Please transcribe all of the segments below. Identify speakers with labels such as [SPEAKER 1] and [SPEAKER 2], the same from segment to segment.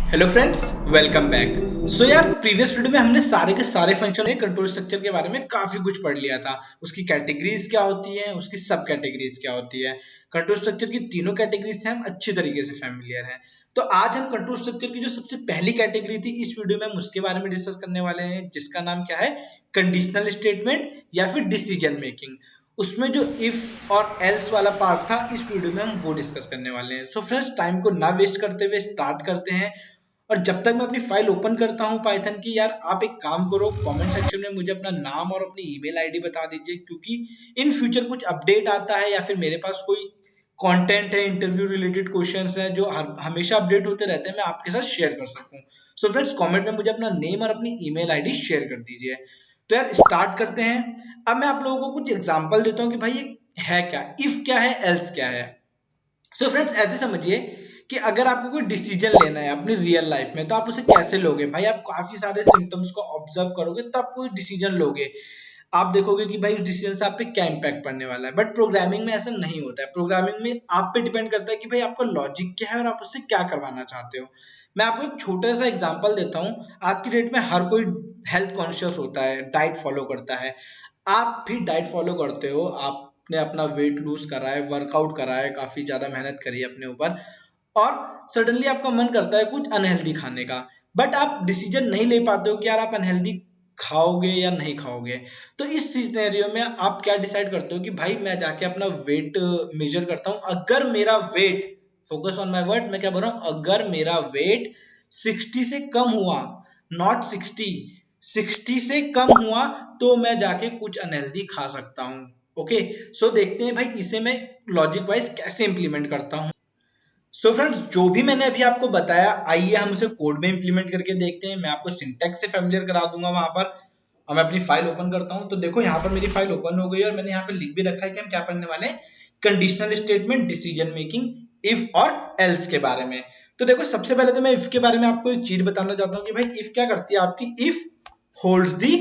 [SPEAKER 1] Hello friends, welcome back. So यार, previous video में हमने सारे के सारे फंक्शन कंट्रोल स्ट्रक्चर के बारे में काफी कुछ पढ़ लिया था। उसकी कैटेगरीज क्या होती है, उसकी सब कैटेगरीज क्या होती है। कंट्रोल स्ट्रक्चर की तीनों कैटेगरीज से हम अच्छी तरीके से फैमिलियर हैं। तो आज हम कंट्रोल स्ट्रक्चर की जो सबसे पहली कैटेगरी थी, इस वीडियो में हम उसके बारे में डिस्कस करने वाले हैं, जिसका नाम क्या है, कंडीशनल स्टेटमेंट या फिर डिसीजन मेकिंग। उसमें जो इफ और एल्स वाला पार्ट था, इस वीडियो में हम वो डिस्कस करने वाले हैं। सो फ्रेंड्स, टाइम को ना वेस्ट करते हुए स्टार्ट करते हैं। और जब तक मैं अपनी फाइल ओपन करता हूँ पाइथन की, यार आप एक काम करो, कमेंट सेक्शन में मुझे अपना नाम और अपनी ईमेल आईडी बता दीजिए, क्योंकि इन फ्यूचर कुछ अपडेट आता है या फिर मेरे पास कोई कंटेंट है, इंटरव्यू रिलेटेड क्वेश्चंस हैं जो हमेशा अपडेट होते रहते हैं, मैं आपके साथ शेयर कर सकूं। सो फ्रेंड्स, कमेंट में मुझे अपना नेम और अपनी ईमेल आईडी शेयर कर दीजिए। तो यार स्टार्ट करते हैं। अब मैं आप लोगों को कुछ एग्जांपल देता हूँ कि भाई ये है क्या, इफ क्या है, एल्स क्या है। सो फ्रेंड्स, ऐसे समझिए कि अगर आपको कोई डिसीजन लेना है अपनी रियल लाइफ में, तो आप उसे कैसे लोगे। भाई आप काफी सारे सिम्टम्स को ऑब्जर्व करोगे तब कोई डिसीजन लोगे। आप देखोगे कि भाई उस डिसीजन से आप पे क्या इंपैक्ट पड़ने वाला है। बट प्रोग्रामिंग में ऐसा नहीं होता है। प्रोग्रामिंग में आप पे डिपेंड करता है कि भाई आपका लॉजिक क्या है और आप उससे क्या करवाना चाहते हो। मैं आपको एक छोटा सा एग्जांपल देता हूँ। आज की डेट में हर कोई हेल्थ कॉन्शियस होता है, डाइट फॉलो करता है। आप भी डाइट फॉलो करते हो, आपने अपना वेट लूज करा है, वर्कआउट करा है, काफी ज्यादा मेहनत करी है अपने ऊपर, और सडनली आपका मन करता है कुछ अनहेल्दी खाने का। बट आप डिसीजन नहीं ले पाते हो कि यार आप अनहेल्दी खाओगे या नहीं खाओगे। तो इस सिनेरियो में आप क्या डिसाइड करते हो कि भाई मैं जाके अपना वेट मेजर करता हूँ। अगर मेरा weight, focus on my word, मैं क्या बोल रहा हूँ, अगर मेरा वेट 60 से कम हुआ, नॉट 60, 60 से कम हुआ, तो मैं जाके कुछ अनहेल्दी खा सकता हूँ। ओके, सो देखते हैं भाई इसे मैं लॉजिक वाइज कैसे इंप्लीमेंट करता हूँ। सो फ्रेंड्स, जो भी मैंने अभी आपको बताया, आइए हम उसे कोड में इंप्लीमेंट करके देखते हैं। मैं आपको सिंटैक्स से फेमिलियर करा दूंगा वहां पर। अब मैं अपनी फाइल ओपन करता हूं, तो देखो यहाँ पर मेरी फाइल ओपन हो गई और मैंने यहाँ पे लिख भी रखा है कि हम क्या पढ़ने वाले हैं, conditional statement, decision making, if और एल्स के बारे में। तो देखो, सबसे पहले तो मैं इफ के बारे में आपको एक चीज बताना चाहता हूँ कि भाई इफ क्या करती है आपकी, if holds the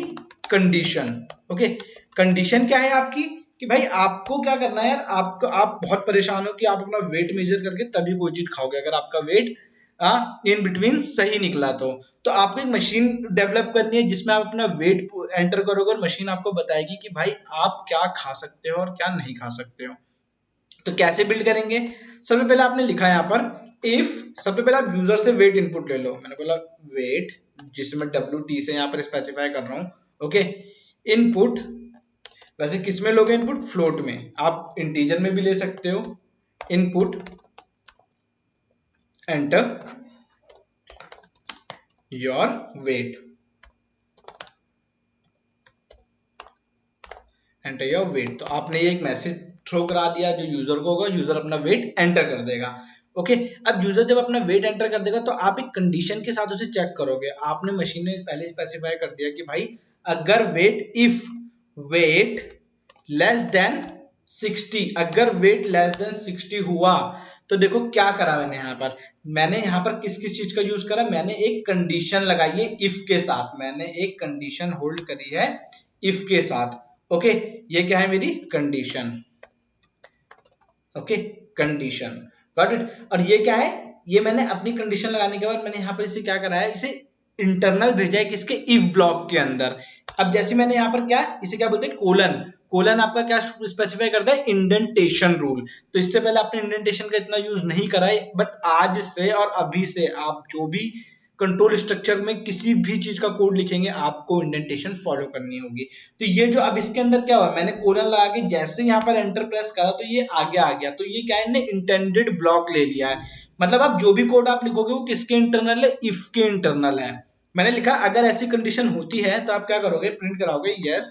[SPEAKER 1] condition. Okay, condition क्या है आपकी कि भाई आपको क्या करना है यार, आपको, आप बहुत परेशान हो कि आप अपना वेट मेजर करके तभी कोई चीज खाओगे। अगर आपका वेट इन बिटवीन सही निकला तो आपको एक मशीन डेवलप करनी है जिसमें आप अपना वेट एंटर करोगे और मशीन आपको बताएगी कि भाई आप क्या खा सकते हो और क्या नहीं खा सकते हो। तो कैसे बिल्ड करेंगे, सबसे पहले आपने लिखा है यहाँ पर इफ, सबसे पहले आप यूजर से वेट इनपुट ले लो। मैंने बोला वेट, जिसे मैं WT से यहाँ पर स्पेसिफाई कर रहा हूँ। ओके, इनपुट, वैसे किस में लोगे इनपुट, फ्लोट में, आप इंटीजर में भी ले सकते हो। Input, enter your weight, enter your weight. तो आपने ये एक मैसेज थ्रो करा दिया जो यूजर को होगा, यूजर अपना वेट एंटर कर देगा। ओके, अब यूजर जब अपना वेट एंटर कर देगा तो आप एक कंडीशन के साथ उसे चेक करोगे। आपने मशीन में पहले स्पेसिफाई कर दिया कि भाई अगर weight, if weight less than 60, अगर वेट लेस देन 60 हुआ, तो देखो क्या करा मैंने यहाँ पर, मैंने यहाँ पर किस किस चीज का यूज करा, मैंने एक कंडीशन लगाई है इफ के साथ, मैंने एक कंडीशन होल्ड करी है इफ के साथ। ओके, ये क्या है, मेरी condition. Okay, condition, got it. और ये क्या है, ये मैंने अपनी कंडीशन लगाने के बाद मैंने यहाँ पर इसे क्या करा है, इसे इंटरनल भेजा है किसके, इफ ब्लॉक के अंदर। अब जैसे मैंने यहाँ पर क्या, इसे क्या बोलते हैं, कोलन। कोलन आपका क्या स्पेसिफाई करता है, इंडेंटेशन रूल। तो इससे पहले आपने इंडेंटेशन का इतना यूज नहीं करा है, बट आज से और अभी से आप जो भी कंट्रोल स्ट्रक्चर में किसी भी चीज का कोड लिखेंगे, आपको इंडेंटेशन फॉलो करनी होगी। तो ये जो अब इसके अंदर क्या हुआ, मैंने कोलन लगा के जैसे यहाँ पर एंटर प्रेस करा तो ये आगे आ गया। तो ये क्या है, इंटेंडेड ब्लॉक ले लिया है। मतलब आप जो भी कोड आप लिखोगे वो किसके इंटरनल है, इफ के इंटरनल है। मैंने लिखा अगर ऐसी कंडीशन होती है तो आप क्या करोगे, प्रिंट कराओगे, yes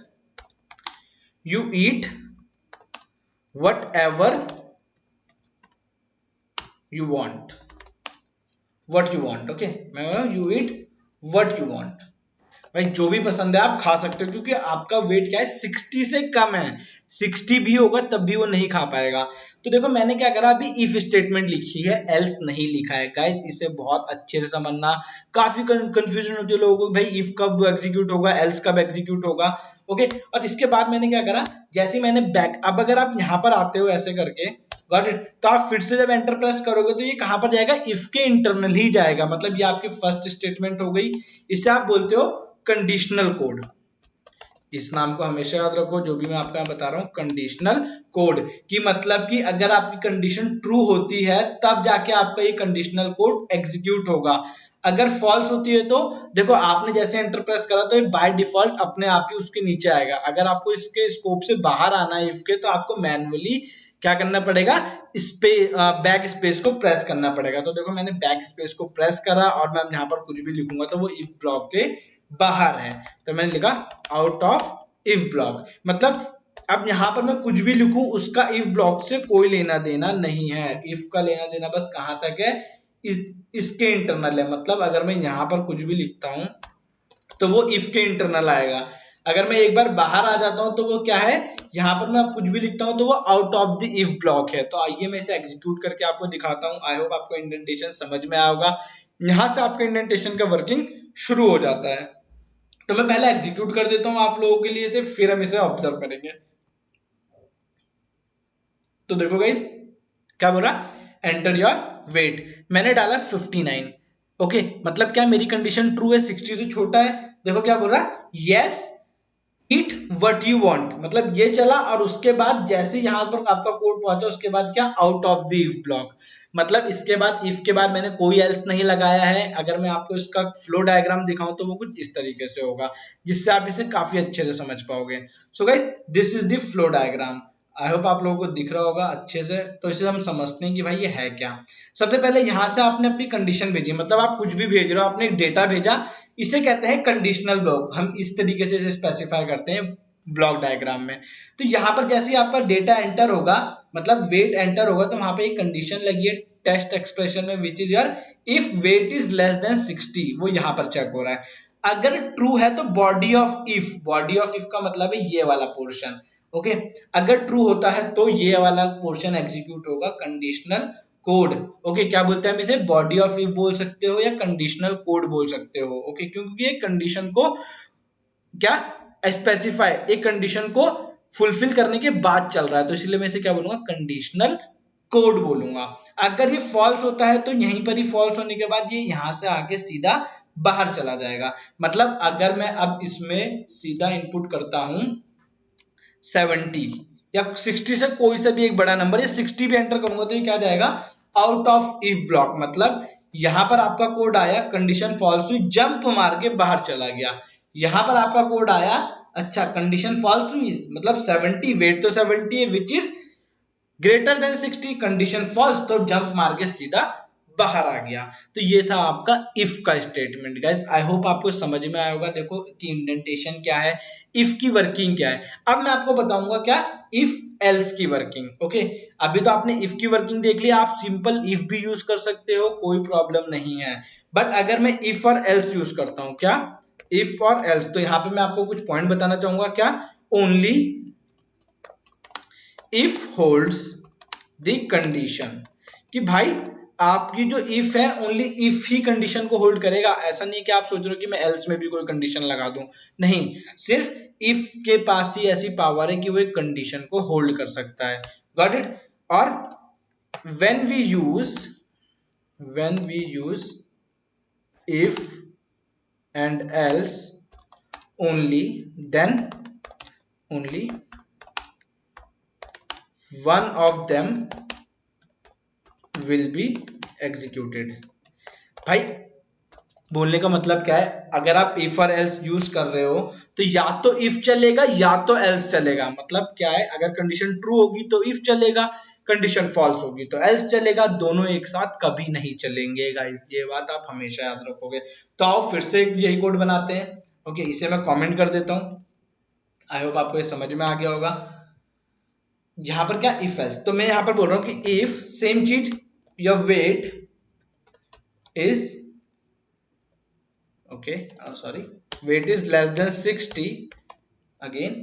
[SPEAKER 1] you eat whatever you want, what you want. Okay, मैं you eat what you want, भाई जो भी पसंद है आप खा सकते हो, क्योंकि आपका वेट क्या है, 60 से कम है। 60 भी होगा तब भी वो नहीं खा पाएगा। तो देखो मैंने क्या करा, अभी इफ स्टेटमेंट लिखी है, एल्स नहीं लिखा है गाइस, इसे बहुत अच्छे से समझना। काफी कंफ्यूजन होती है लोगों को, भाई इफ कब एग्जीक्यूट होगा, एल्स कब एग्जीक्यूट होगा। ओके, और इसके बाद मैंने क्या करा, जैसे मैंने बैक, अब अगर आप यहाँ पर आते हो ऐसे करके, गॉट इट, तो आप फिर से जब एंटर प्रेस करोगे तो ये कहां पर जाएगा, इफ के इंटरनल ही जाएगा। मतलब ये आपकी फर्स्ट स्टेटमेंट हो गई, इसे आप बोलते हो कंडीशनल कोड। इस नाम को हमेशा याद रखो, जो भी मैं आपको यहाँ बता रहा हूँ, कंडीशनल कोड की मतलब कि अगर आपकी कंडीशन ट्रू होती है तब जाके आपका ये कंडीशनल कोड एग्जीक्यूट होगा। अगर फॉल्स होती है तो देखो आपने जैसे एंटर प्रेस करा तो ये बाय डिफॉल्ट अपने आप ही उसके नीचे आएगा। अगर आपको इसके स्कोप से बाहर आना है इफ के, तो आपको मैन्युअली क्या करना पड़ेगा, बैक स्पेस को प्रेस करना पड़ेगा। तो देखो मैंने बैक स्पेस को प्रेस करा और मैं यहाँ पर कुछ भी लिखूंगा तो वो इफ ब्लॉक के बाहर है, तो मैंने लिखा आउट ऑफ इफ ब्लॉक। मतलब अब यहां पर मैं कुछ भी लिखूं उसका इफ ब्लॉक से कोई लेना देना नहीं है। इफ का लेना देना बस कहां तक है, इसके इंटरनल है। मतलब अगर मैं यहां पर कुछ भी लिखता हूं तो वो इफ के इंटरनल आएगा। अगर मैं एक बार बाहर आ जाता हूं तो वो क्या है, यहां पर मैं कुछ भी लिखता हूं तो वो out of the if block है। तो आइए मैं इसे एग्जीक्यूट करके आपको दिखाता हूं। आई होप आपको इंडेंटेशन समझ में आया होगा। यहां से आपका इंडेंटेशन का वर्किंग शुरू हो जाता है। तो मैं पहले एग्जीक्यूट कर देता हूं आप लोगों के लिए इसे, फिर हम इसे ऑब्जर्व करेंगे। तो देखो गाइस क्या बोल रहा, एंटर योर वेट, मैंने डाला 59। ओके, मतलब क्या मेरी कंडीशन ट्रू है, 60 से छोटा है। देखो क्या बोल रहा, yes eat what you want, मतलब ये चला और उसके बाद जैसे यहां पर आपका कोड पहुंचा उसके बाद क्या, out of the if block. मतलब इसके बाद इफ के बाद मैंने कोई एल्स नहीं लगाया है। अगर मैं आपको इसका फ्लो डायग्राम दिखाऊं तो वो कुछ इस तरीके से होगा, जिससे आप इसे काफी अच्छे से समझ पाओगे। So guys this is the flow diagram. I hope आप लोगों को दिख रहा होगा अच्छे से। तो इसे हम समझते हैं कि भाई ये है क्या। सबसे पहले यहां से आपने अपनी कंडीशन भेजी, मतलब आप कुछ भी भेज रहे हो, आपने एक डेटा भेजा, इसे कहते हैं कंडीशनल ब्लॉक। हम इस तरीके से इसे स्पेसिफाई करते हैं ब्लॉक डायग्राम में। तो यहाँ पर जैसे ही आपका डेटा एंटर होगा, मतलब वेट एंटर होगा, तो वहां पे एक कंडीशन लगी है टेस्ट एक्सप्रेशन में, which is your if wait is less than 60, वो यहाँ पर चेक हो रहा है। अगर ट्रू है तो body of if, body of if का मतलब है ये वाला पोर्शन। ओके, अगर ट्रू होता है तो ये वाला पोर्शन एग्जीक्यूट होगा, कंडीशनल कोड। ओके, क्या बोलते हैं हम इसे, बॉडी ऑफ इफ बोल सकते हो या कंडीशनल कोड बोल सकते हो। ओके, क्योंकि ये कंडीशन को क्या स्पेसिफाई, एक कंडीशन को फुलफिल करने के बाद चल रहा है, तो इसलिए मैं इसे क्या बोलूंगा, कंडीशनल कोड बोलूंगा। अगर ये फॉल्स होता है तो यहीं पर ही फॉल्स होने के बाद ये यहां से आके सीधा बाहर चला जाएगा। मतलब अगर मैं अब इसमें सीधा इनपुट करता हूं 70 या 60 से कोई सा भी एक बड़ा नंबर, या 60 भी एंटर करूंगा तो ये क्या जाएगा, आउट ऑफ इफ ब्लॉक। मतलब यहां पर आपका कोड आया, कंडीशन फॉल्स हुई, जंप मार के बाहर चला गया। यहां पर आपका कोड आया, अच्छा कंडीशन फॉल्स हुई, मतलब 70, वेट तो 70 है, which is greater than 60, condition false, तो जंप मार के सीधा बाहर आ गया। तो ये था आपका इफ का स्टेटमेंट। गाइस आई होप आपको समझ में आया होगा, देखो कि इंडेंटेशन क्या है, इफ की वर्किंग क्या है। अब मैं आपको बताऊंगा क्या, इफ एल्स की वर्किंग। ओके, अभी तो आपने इफ की वर्किंग देख लिया, आप सिंपल इफ भी यूज कर सकते हो, कोई प्रॉब्लम नहीं है। बट अगर मैं इफ और एल्स यूज करता हूं, क्या इफ और एल्स, तो यहां पे मैं आपको कुछ पॉइंट बताना चाहूंगा, क्या, only if holds the condition, कि भाई आपकी जो इफ है ओनली इफ ही कंडीशन को होल्ड करेगा। ऐसा नहीं कि आप सोच रहे हो कि मैं एल्स में भी कोई कंडीशन लगा दूं, नहीं, सिर्फ इफ के पास ही ऐसी पावर है कि वो एक कंडीशन को होल्ड कर सकता है। Got it. और when we use if and else only, then only one of them will be executed। भाई बोलने का मतलब क्या है, अगर आप इफ और एल्स यूज कर रहे हो तो या तो इफ चलेगा या तो एल्स चलेगा। मतलब क्या है, अगर कंडीशन ट्रू होगी तो इफ चलेगा, कंडीशन फॉल्स होगी तो एल्स चलेगा, दोनों एक साथ कभी नहीं चलेंगे गाइस, ये बात आप हमेशा याद रखोगे। तो आओ फिर से यही कोड बनाते हैं। ओके, इसे मैं कमेंट कर देता हूं। आई होप आपको ये समझ में आ गया होगा। यहां पर क्या, इफ एल्स, तो मैं यहां पर बोल रहा हूं कि इफ सेम चीज, your weight is okay sorry weight is less than 60 again,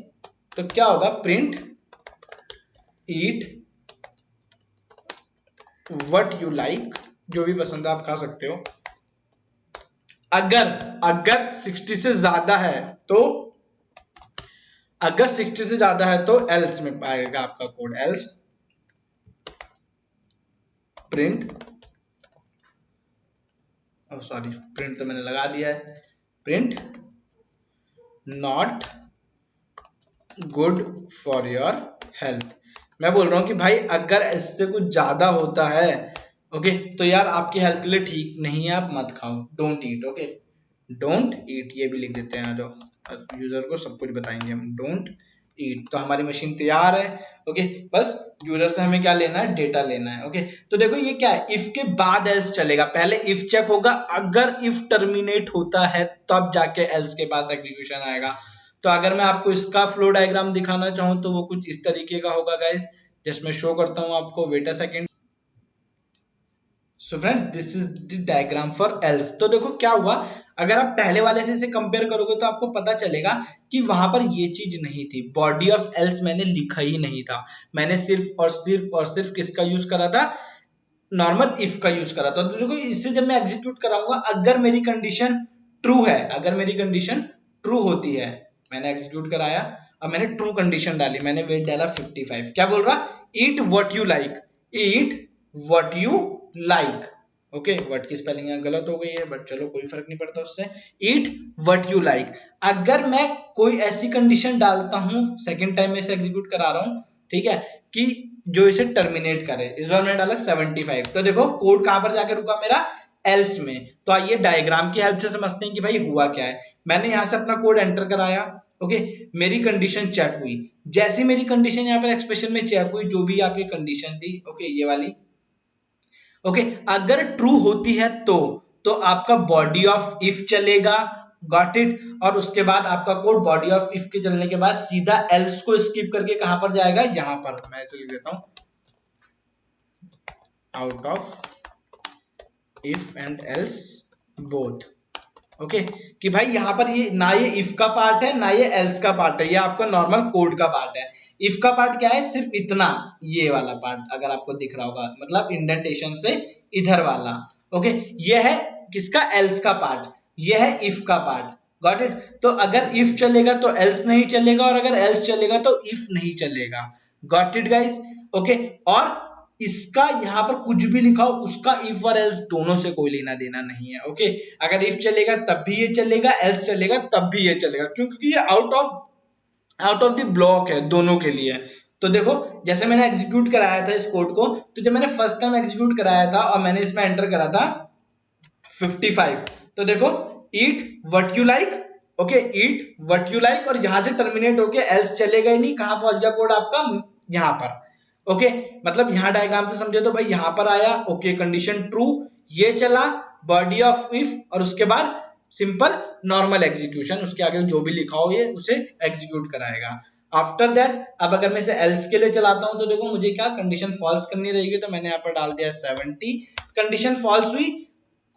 [SPEAKER 1] तो क्या होगा, print it what you like, जो भी पसंद है आप खा सकते हो। अगर अगर 60 से ज्यादा है तो, अगर 60 से ज्यादा है तो एल्स में पाएगा आपका code, else print, sorry print तो मैंने लगा दिया है, print not good for your health. मैं बोल रहा हूं कि भाई अगर इससे कुछ ज्यादा होता है ओके तो यार आपकी हेल्थ के लिए ठीक नहीं है, आप मत खाओ, don't eat. Okay don't eat, ये भी लिख देते हैं, जो यूजर को सब कुछ बताएंगे हम, डोंट ईट। तो हमारी मशीन तैयार है। ओके बस यूजर से हमें क्या लेना है, डेटा लेना है। ओके तो देखो ये क्या है, इफ के बाद एल्स चलेगा, पहले इफ चेक होगा, अगर इफ टर्मिनेट होता है तब जाके एल्स के पास एग्जीक्यूशन आएगा। तो अगर मैं आपको इसका फ्लो डायग्राम दिखाना चाहूँ तो वो कुछ इस तरीके का होगा गाइस, जिसमें शो करता हूँ आपको, wait a second. So friends this is the diagram for else. तो देखो क्या हुआ, अगर आप पहले वाले से कंपेयर करोगे तो आपको पता चलेगा कि वहां पर ये चीज नहीं थी, बॉडी ऑफ एल्स मैंने लिखा ही नहीं था, मैंने सिर्फ किसका यूज करा था, नॉर्मल इफ का यूज करा था। तो देखो इससे जब मैं एग्जीक्यूट कराऊंगा, अगर मेरी कंडीशन ट्रू है, अगर मेरी कंडीशन ट्रू होती है, मैंने एग्जीक्यूट कराया, अब मैंने ट्रू कंडीशन डाली, मैंने वेट डाला 55, क्या बोल रहा, ईट what you like, eat what you like. Okay word की स्पेलिंग गलत हो गई है बट चलो कोई फर्क नहीं पड़ता उससे, ईट व्हाट यू लाइक। अगर मैं कोई ऐसी कंडीशन डालता हूं, सेकंड टाइम में इसे एग्जीक्यूट करा रहा हूं, ठीक है, कि जो इसे टर्मिनेट करे, इस बार मैंने डाला 75। तो देखो कोड कहां पर जाकर रुका मेरा, एल्स में। तो आइए डायग्राम की हेल्प से समझते हैं कि भाई हुआ क्या है। मैंने यहां से अपना कोड एंटर कराया, ओके मेरी कंडीशन चेक हुई, जैसी मेरी कंडीशन यहाँ पर एक्सप्रेशन में चेक हुई, जो भी आपकी कंडीशन थी, ओके ये वाली, ओके अगर ट्रू होती है तो आपका बॉडी ऑफ इफ चलेगा, गॉट इट, और उसके बाद आपका कोड बॉडी ऑफ इफ के चलने के बाद सीधा एल्स को स्किप करके कहां पर जाएगा, यहां पर, मैं इसे लिख देता हूं, out of if and else both. Okay कि भाई यहाँ पर ये ना ये इफ का पार्ट है ना ये एल्स का पार्ट है, ये आपका नॉर्मल कोड का पार्ट है। इफ का पार्ट क्या है, सिर्फ इतना, ये वाला पार्ट अगर आपको दिख रहा होगा, मतलब इंडेंटेशन से इधर वाला। ओके ये है किसका, एल्स का पार्ट, ये है इफ का पार्ट, गॉट इट। तो अगर इफ चलेगा तो एल्स नहीं चलेगा, और अगर एल्स चलेगा तो इफ नहीं चलेगा, गॉट इट गाइस। ओके और इसका यहाँ पर कुछ भी लिखा हो, उसका इफ और एल्स दोनों से कोई लेना देना नहीं है। ओके अगर इफ चलेगा तब भी ये चलेगा, एल्स चलेगा तब भी ये चलेगा, क्योंकि ये आउट ऑफ द ब्लॉक है दोनों के लिए। तो देखो जैसे मैंने एग्जीक्यूट कराया था इस कोड को, तो जब मैंने फर्स्ट टाइम एग्जीक्यूट कराया था और मैंने इसमें एंटर करा था 55, तो देखो ईट what you like, okay eat what you like, और यहां से टर्मिनेट होके एल्स चलेगा ही नहीं, कहां पहुंच गया कोड आपका, यहां पर। ओके मतलब यहां डायग्राम से समझे तो भाई यहां पर आया, ओके कंडीशन ट्रू, ये चला बॉडी ऑफ इफ, और उसके बाद सिंपल नॉर्मल एग्जीक्यूशन, उसके आगे जो भी लिखा हो ये उसे एग्जीक्यूट कराएगा। आफ्टर दैट अब अगर मैं इसे एल्स के लिए चलाता हूं तो देखो मुझे क्या कंडीशन फॉल्स करनी रहेगी, तो मैंने यहाँ पर डाल दिया 70, कंडीशन फॉल्स हुई,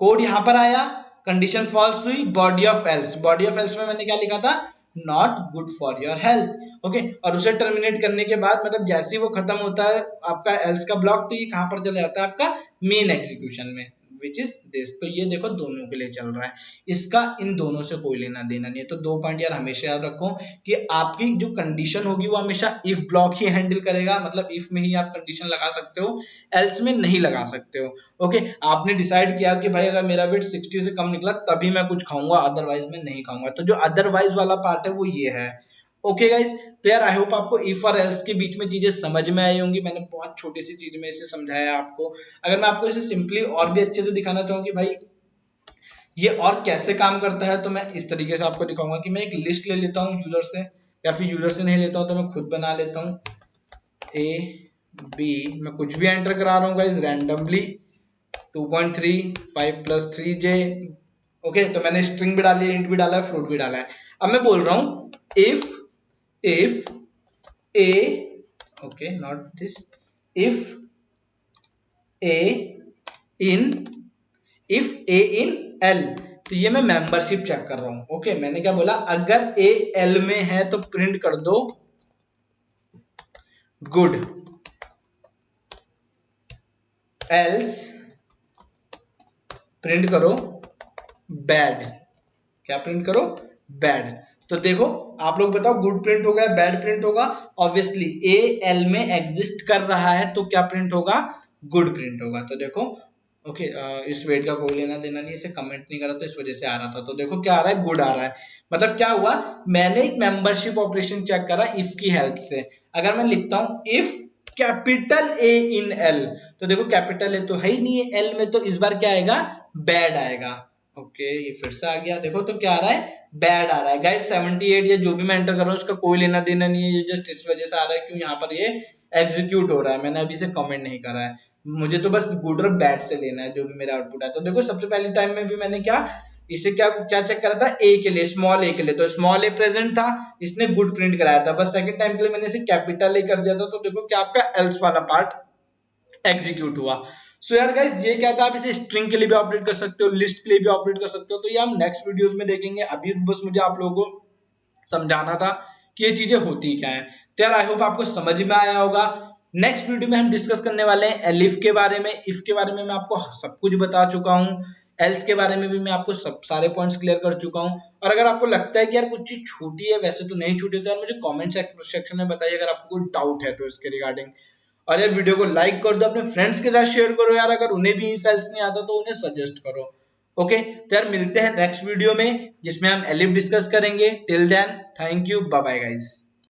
[SPEAKER 1] कोड यहां पर आया, कंडीशन फॉल्स हुई, body of else, body of else में मैंने क्या लिखा था, not good for your health. Okay और उसे टर्मिनेट करने के बाद मतलब जैसे ही वो खत्म होता है आपका एल्स का ब्लॉक, तो ये कहां पर चला जाता है आपका मेन एग्जीक्यूशन में, विच इज दिस। तो ये देखो दोनों के लिए चल रहा है, इसका इन दोनों से कोई लेना देना नहीं है। तो दो पॉइंट यार हमेशा याद रखो कि आपकी जो कंडीशन होगी वो हमेशा इफ ब्लॉक ही हैंडल करेगा, मतलब इफ में ही आप कंडीशन लगा सकते हो, एल्स में नहीं लगा सकते हो। ओके आपने डिसाइड किया कि भाई अगर मेरा वेट 60 से कम निकला तभी मैं कुछ खाऊंगा, अदरवाइज मैं नहीं खाऊंगा, तो जो अदरवाइज वाला पार्ट है वो ये है। ओके गाइस तो यार आई होप आपको इफ और एल्स के बीच में चीजें समझ में आई होंगी, मैंने बहुत छोटी सी चीज में इसे समझाया आपको। अगर मैं आपको इसे सिंपली और भी अच्छे से दिखाना चाहूँ कि भाई ये और कैसे काम करता है, तो मैं इस तरीके से आपको दिखाऊंगा कि मैं एक लिस्ट ले लेता हूँ यूजर से, या फिर यूजर से नहीं लेता हूँ तो मैं खुद बना लेता हूँ, ए बी, मैं कुछ भी एंटर करा रहा हूँ गाइस रैंडमली, 2.3 5 + 3j। ओके तो मैंने स्ट्रिंग भी डाली है, इंट भी डाला है, फ्लोट भी डाला है। अब मैं बोल रहा हूँ if a, okay not this, if a in L, तो ये मैं मेंबरशिप चेक कर रहा हूं। ओके मैंने क्या बोला, अगर a L में है तो प्रिंट कर दो गुड, एल्स प्रिंट करो बैड। क्या प्रिंट करो? बैड। तो देखो आप लोग बताओ, गुड प्रिंट होगा या बैड प्रिंट होगा? ऑब्वियसली ए एल में एग्जिस्ट कर रहा है तो क्या प्रिंट होगा? गुड प्रिंट होगा। तो देखो ओके, इस वेट का कोई लेना देना नहीं, इसे कमेंट नहीं करा तो इस वजह से आ रहा था। तो देखो क्या आ रहा है? गुड आ रहा है। मतलब क्या हुआ, मैंने एक मेंबरशिप ऑपरेशन चेक करा इफ की हेल्प से। अगर मैं लिखता हूं if capital A in L, तो देखो कैपिटल ए तो है ही नहीं है एल में, तो इस बार क्या आएगा? बैड आएगा। ओके ये फिर से आ गया, देखो तो क्या आ रहा है? बैड आ रहा है। गाइस 78 या जो भी मैं एंटर कर रहा हूँ उसका कोई लेना देना नहीं है, ये जस्ट इस वजह से आ रहा है क्यों यहाँ पर ये एग्जीक्यूट हो रहा है। मैंने अभी से कमेंट नहीं करा है, मुझे तो बस गुड और बैड से लेना है जो भी मेरा आउटपुट है। तो देखो सबसे पहले टाइम में भी मैंने क्या इसे क्या क्या चेक करा था? ए के लिए, स्मॉल ए के लिए, तो स्मॉल ए प्रेजेंट था, इसने गुड प्रिंट कराया था। बस सेकंड टाइम के लिए मैंने इसे कैपिटल ए कर दिया था, तो देखो क्या आपका एल्स वाला पार्ट एग्जीक्यूट हुआ। सो यार गाइस ये क्या था, आप इसे स्ट्रिंग के लिए भी ऑपरेट कर सकते हो, लिस्ट के लिए भी ऑपरेट कर सकते हो। तो ये हम नेक्स्ट वीडियोस में देखेंगे, अभी बस मुझे आप लोगों को समझाना था कि ये चीजें होती क्या है। तो यार आई होप आपको समझ में आया होगा। नेक्स्ट वीडियो में हम डिस्कस करने वाले हैं एलिफ के बारे में, इफ के बारे में मैं आपको सब कुछ बता चुका हूँ, एल्स के बारे में भी मैं आपको सब सारे पॉइंट्स क्लियर कर चुका हूँ। और अगर आपको लगता है कि यार कुछ चीज छूटी है, वैसे तो नहीं छूटी, तो यार मुझे कमेंट सेक्शन में बताइए अगर आपको कोई डाउट है तो इसके रिगार्डिंग। और यार वीडियो को लाइक कर दो, अपने फ्रेंड्स के साथ शेयर करो यार, अगर उन्हें भी इफ नहीं आता तो उन्हें सजेस्ट करो। ओके तो यार मिलते हैं नेक्स्ट वीडियो में जिसमें हम एलिफ डिस्कस करेंगे। Till then thank you, bye bye guys.